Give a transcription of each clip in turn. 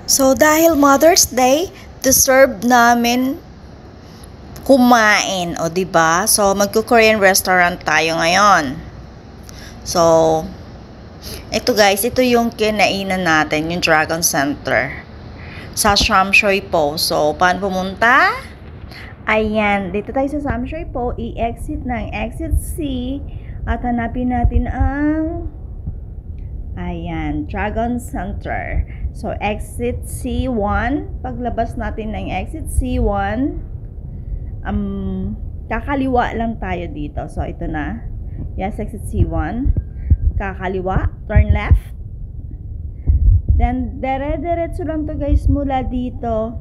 So, dahil Mother's Day, deserve namin kumain, o 'di ba? So, magko-Korean restaurant tayo ngayon. So, ito guys, ito yung kinainan natin, yung Dragon Center sa Samsui Po. So, paano pumunta? Ayan, dito tayo sa Samsui Po, i-exit ng exit C at hanapin natin ang Dragon Center. So, exit C1. Paglabas natin ng exit C1, kakaliwa lang tayo dito. So, ito na. Yes, exit C1. Kakaliwa. Turn left. Then, dire-diretso lang to guys mula dito.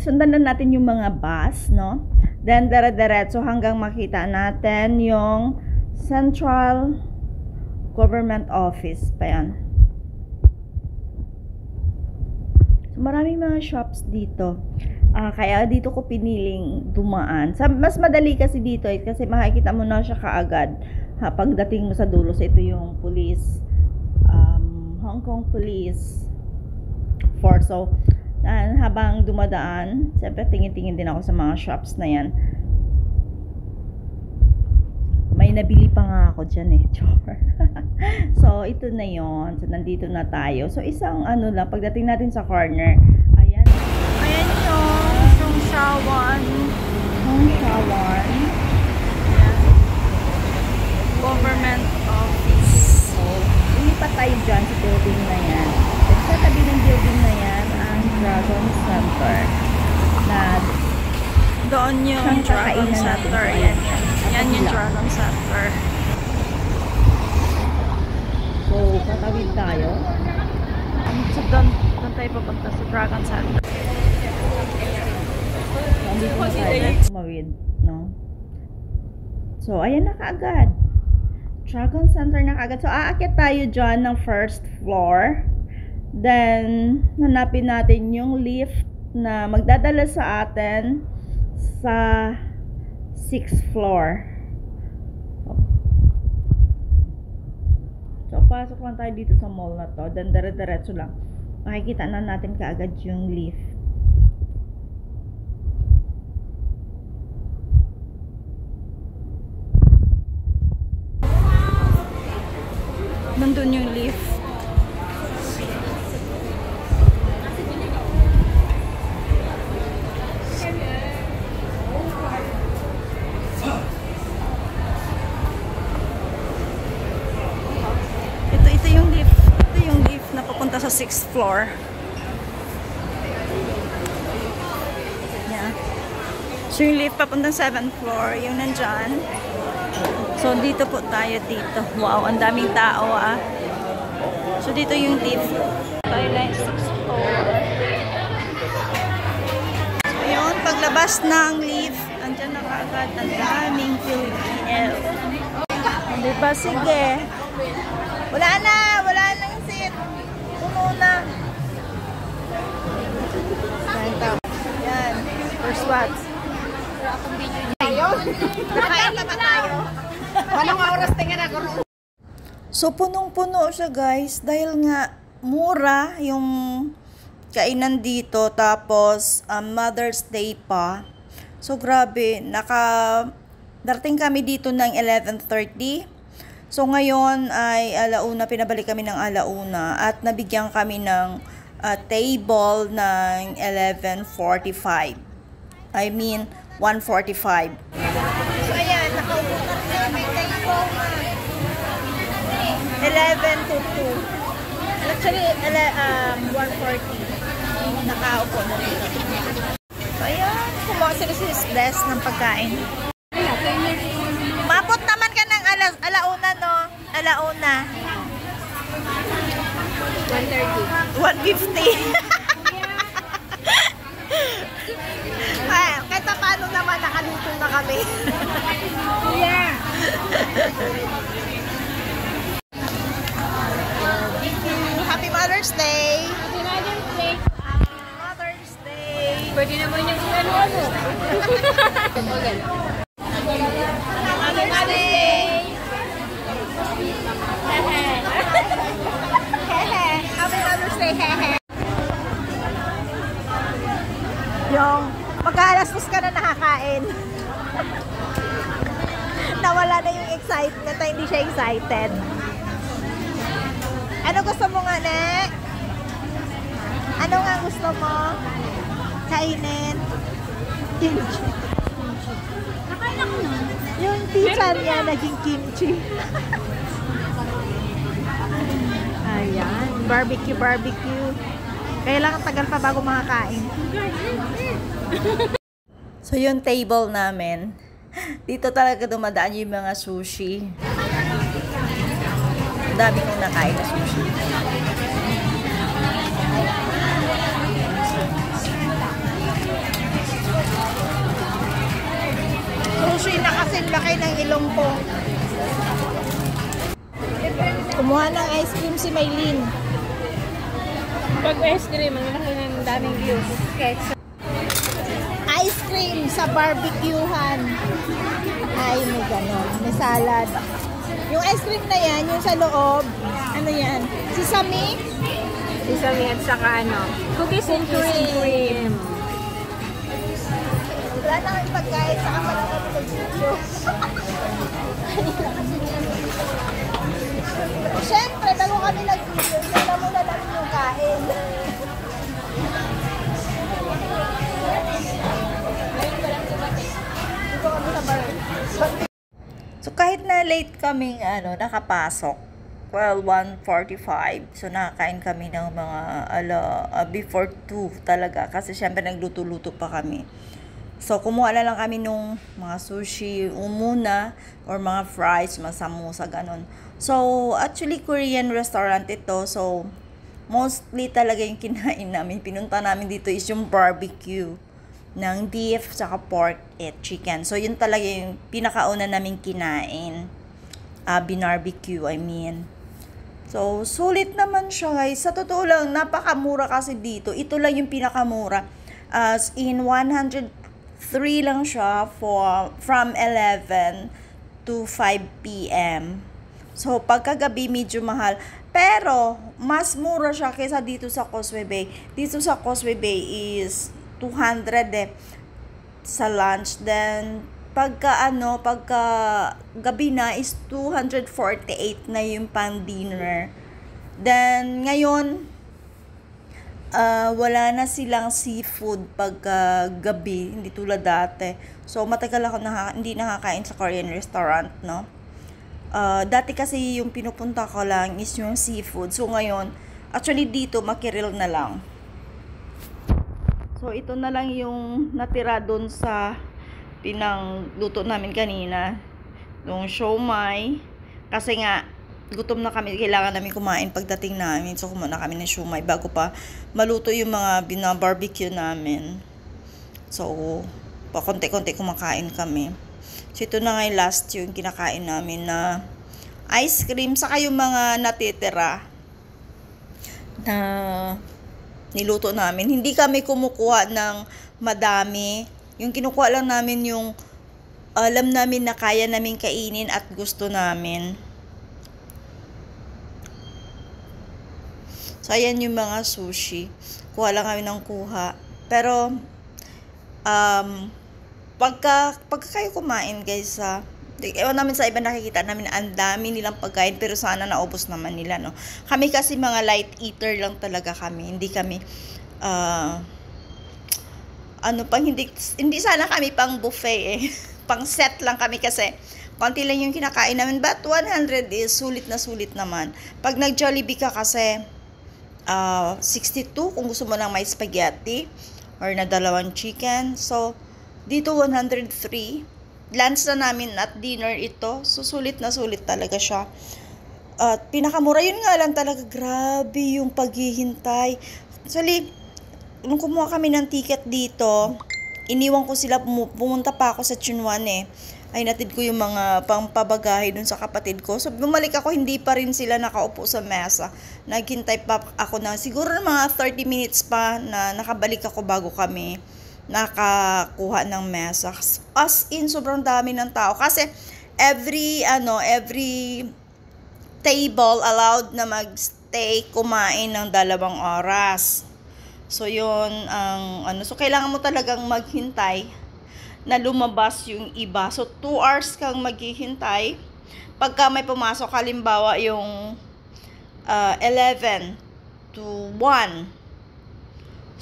Sundan na natin yung mga bus, no? Then, dire-diretso hanggang makita natin yung Central Government Office pa yan. So, maraming mga shops dito. Kaya dito ko piniling dumaan. Mas madali kasi dito kasi makikita mo na siya kaagad. Pagdating mo sa dulo, so ito yung police, Hong Kong Police Force. So, habang dumadaan, siyempre tingin-tingin din ako sa mga shops na yan. May nabili pa nga ako dyan eh. So, ito na yon. So, nandito na tayo. So, isang lang, pagdating natin sa corner, ayan yung Shawan. Government Office. So, ilipat tayo dyan sa building na yan. At sa tabi ng building na yan, ang Dragon Center. Na doon yung Dragon Center. Yan yung Dragon Center. So, tatawid tayo. So, doon tayo papunta sa Dragon Center. Dito na tayo tumawid, no? So, ayan na kaagad. Dragon Center na kaagad. So, aakyat tayo dyan ng first floor. Then, hanapin natin yung lift na magdadala sa atin sa 6th floor. So, pasok lang tayo dito sa mall na to. Then, dire-diretso lang. Makikita na natin kaagad yung lift. Nandun yung lift. Ito yung lift. Ito yung lift na papunta sa 6th floor. Yeah. So yung lift papunta sa 7th floor, yung nandyan. So, dito po tayo dito. Wow, ang daming tao So, dito yung lift. Tayo na yung 6th floor. So, yun. Paglabas ng lift, andyan na kaagad ang daming Filipino. Diba? Sige. Wala nang seat. Puno na. Yan. First watch. Nakain na ba tayo? Walang oras tingin ako. So, punong-puno siya guys. Dahil nga, mura yung kainan dito. Tapos, Mother's Day pa. So, grabe. Darating kami dito ng 11:30. So, ngayon ay alauna. Pinabalik kami ng alauna. At nabigyan kami ng table ng 11:45. I mean, 1:45. So, ayan. Nakaupo na rin. May table na. 11 to 2. Actually, 1:40. Nakaupo na rin. So, ayan. Kumuha sila sa desk ng pagkain. Mabot naman ka ng alauna, no? Alauna. 1:30. 1:50. Kahit paano naman, nakaluto na kami. Yeah. Happy Mother's Day! Happy Mother's Day! Mother's Day! Pwede naman yung ano-ano. Mother's Day! say hehe. Yung magka-alas-dos ka na nakakain. Nawala na yung excitement, hindi siya excited. Ano gusto mo nga, ne? Ano nga gusto mo? Kainin? Kimchi. Nakain ako na. Yung pizza niya naging kimchi. Ayan. Barbecue. Kailangan tagal pa bago makakain. So, yung table namin, dito talaga dumadaan yung mga sushi. Dami kong nakain na sushi. Sushi na kasi laki ng ilong ko. Kumuha ng ice cream si Maylin. Pag ice cream, ang laki ng daming views. Ice cream sa barbecuehan. Ay, may ganon. May salad. Yung ice cream na yan, yung sa loob, ano yan? Sesame? Sesame at saka ano, cookies and cream. Wala na kami pagkain, saka pala kami nag-video. Siyempre, bago kami nag-video, wala mo na lang yung kain. Dito kami sa bar. So, kahit na late kaming nakapasok, well, 1:45, so nakakain kami ng mga before 2 talaga, kasi syempre nagluto-luto pa kami. So, kumuha na lang kami nung mga sushi muna, or mga fries, mga samosa, ganon. So, actually, Korean restaurant ito, so, mostly talaga yung kinain namin, pinunta namin dito is yung barbecue ng beef, saka pork at chicken. So, yun talaga yung pinakauna namin kinain. Binarbecue, I mean. So, sulit naman siya, guys. Sa totoo lang, napakamura kasi dito. Ito lang yung pinakamura. As in, 103 lang siya from 11 to 5 p.m. So, pagkagabi, medyo mahal. Pero, mas mura siya kaysa dito sa Causeway Bay. Dito sa Causeway Bay is 200 sa lunch. Then, pagka gabi na is 248 na yung pang dinner. Then, ngayon, wala na silang seafood pagka gabi, hindi tulad dati. So, matagal ako hindi nakakain sa Korean restaurant, no? Dati kasi yung pinupunta ko lang is yung seafood. So, ngayon, actually dito, makiril na lang. So, ito na lang yung natira doon sa pinangluto namin kanina. Yung siomai. Kasi nga, gutom na kami. Kailangan namin kumain pagdating namin. So, kumuna kami ng siomai bago pa maluto yung mga binabarbecue namin. So, pakonti-konti kumakain kami. So, ito na nga yung last yung kinakain namin na ice cream. Saka yung mga natitira na niluto namin. Hindi kami kumukuha ng madami. Yung kinukuha lang namin yung alam namin na kaya namin kainin at gusto namin. So, ayan yung mga sushi. Kuha lang kami ng kuha. Pero, pagka kayo kumain, guys, ewan namin sa iba nakikita namin na ang dami nilang pagkain, pero sana naubos naman nila, no? Kami kasi mga light eater lang talaga kami. Hindi kami, hindi sana kami pang buffet eh. Pang set lang kami kasi konti lang yung kinakain namin. But 100 is sulit na sulit naman. Pag nag-Jollibee ka kasi, 62 kung gusto mo lang may spaghetti or na dalawang chicken. So, dito 103. Lunch na namin at dinner ito. So, sulit na sulit talaga siya. At pinakamura, yun nga lang talaga. Grabe yung paghihintay. Actually, nung kumuha kami ng ticket dito, iniwan ko sila, pumunta pa ako sa Chunwan eh. Ay, natid ko yung mga pangpabagahe dun sa kapatid ko. So, bumalik ako, hindi pa rin sila nakaupo sa mesa. Naghintay pa ako na siguro mga 30 minutes pa na nakabalik ako bago kami nakakuha ng mesa. As in, sobrang dami ng tao. Kasi, every table, allowed na magstay, kumain ng 2 oras. So, yun ang ano. So, kailangan mo talagang maghintay na lumabas yung iba. So, 2 hours kang maghihintay. Pagka may pumasok, halimbawa yung 11 to 1.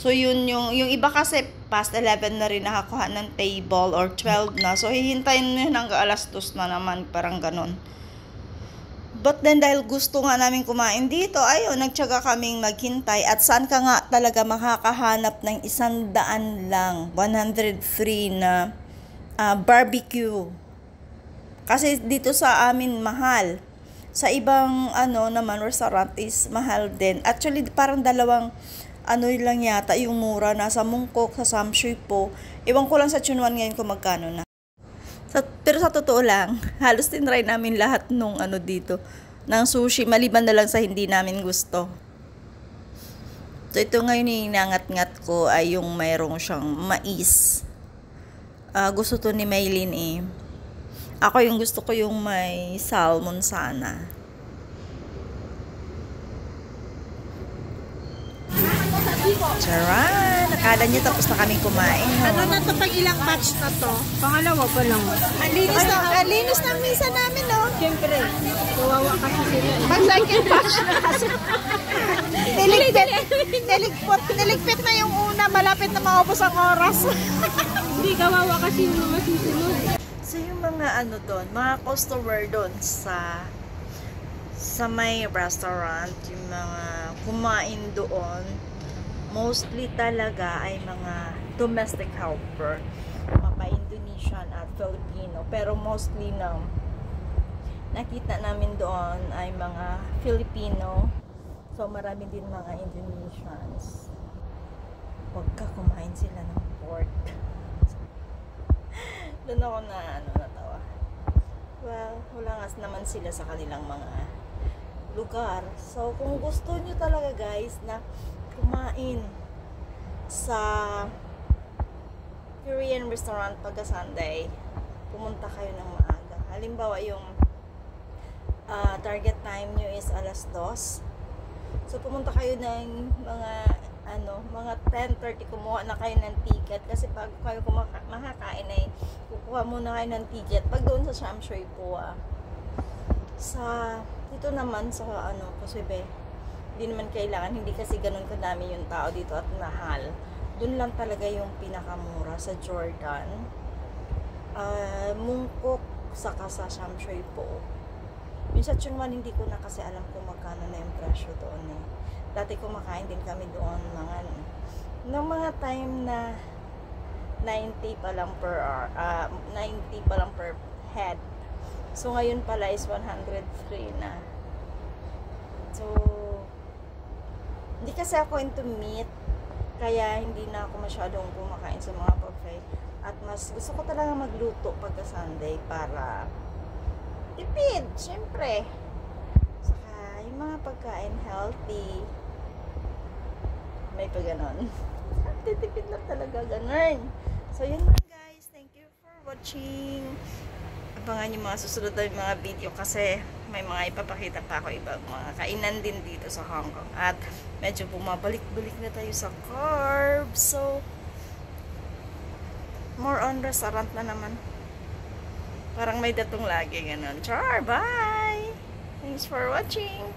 So, yun yung iba kasi past 11 na rin nakakuha ng table or 12 na. So, hihintayin nyo yun hanggang alas 2 na naman. Parang ganun. But then, dahil gusto nga namin kumain dito, ayun, nagtyaga kaming maghintay. At saan ka nga talaga makakahanap ng 100 lang, 103 na barbecue. Kasi dito sa amin, mahal. Sa ibang, naman, restaurant is mahal din. Actually, parang 2, lang yata, yung mura. Nasa Mungkok, sa Samshui po. Iwan ko lang sa Chunwan ngayon kung magkano na. Pero sa totoo lang, halos tinry namin lahat nung dito, ng sushi, maliban na lang sa hindi namin gusto. So, ito ngayon yung inangat-ngat ko ay yung mayroong siyang mais. Gusto to ni Maylin eh. Ako yung gusto ko yung may salmon sana. Charan! Akala niyo tapos na kaming kumain. Ano na to, pag ilang batch na to? Pangalawa pa lang. Ang linis ng misa namin, no? Siyempre, kawawa kasi sila. Pag second batch na kasi. Niligpit na yung una, malapit na maubos ang oras. Hindi, kawawa kasi yung mga susunod. So, yung mga doon, mga customer doon sa may restaurant, yung mga kumain doon, mostly talaga ay mga domestic helper, mga Indonesian at Filipino. Pero mostly nakita namin doon ay mga Filipino. So, marami din mga Indonesians. Huwag ka kumain sila ng pork. Doon ako natawa. Well, wala nga naman sila sa kanilang mga lugar. So, kung gusto nyo talaga guys na kumain sa Korean restaurant pagka Sunday, pumunta kayo ng maaga. Halimbawa yung target time nyo is alas 2. So pumunta kayo ng mga 10:30, kumuha na kayo ng ticket kasi pag kayo makakain ay kukuha muna kayo ng ticket pag doon sa Samshui po. Sa dito naman sa Kusube, hindi naman kailangan, hindi kasi ganun kadami yung tao dito at mahal. Doon lang talaga yung pinakamura sa Jordan, Mungkok, saka sa Samshui po. Yung sa Chunwan, hindi ko na kasi alam kung magkano na yung presyo doon eh. Dati kumakain din kami doon mga time na 90 pa lang per hour, 90 pa lang per head. So ngayon pala is 103 na. So hindi kasi ako into meat, kaya hindi na ako masyadong kumakain sa mga buffet. At mas gusto ko talaga magluto pagka Sunday para tipid, syempre. Saka yung mga pagkain healthy, may pa ganon. Titipid lang talaga, ganon. So yun lang guys, thank you for watching. Abangan yung mga susunod na mga video kasi may mga ipapakita pa ako ibang mga kainan din dito sa Hong Kong. At medyo bumabalik-balik na tayo sa carbs. So, more on restaurant na naman. Parang may datong lagi, ganun. Char, bye! Thanks for watching!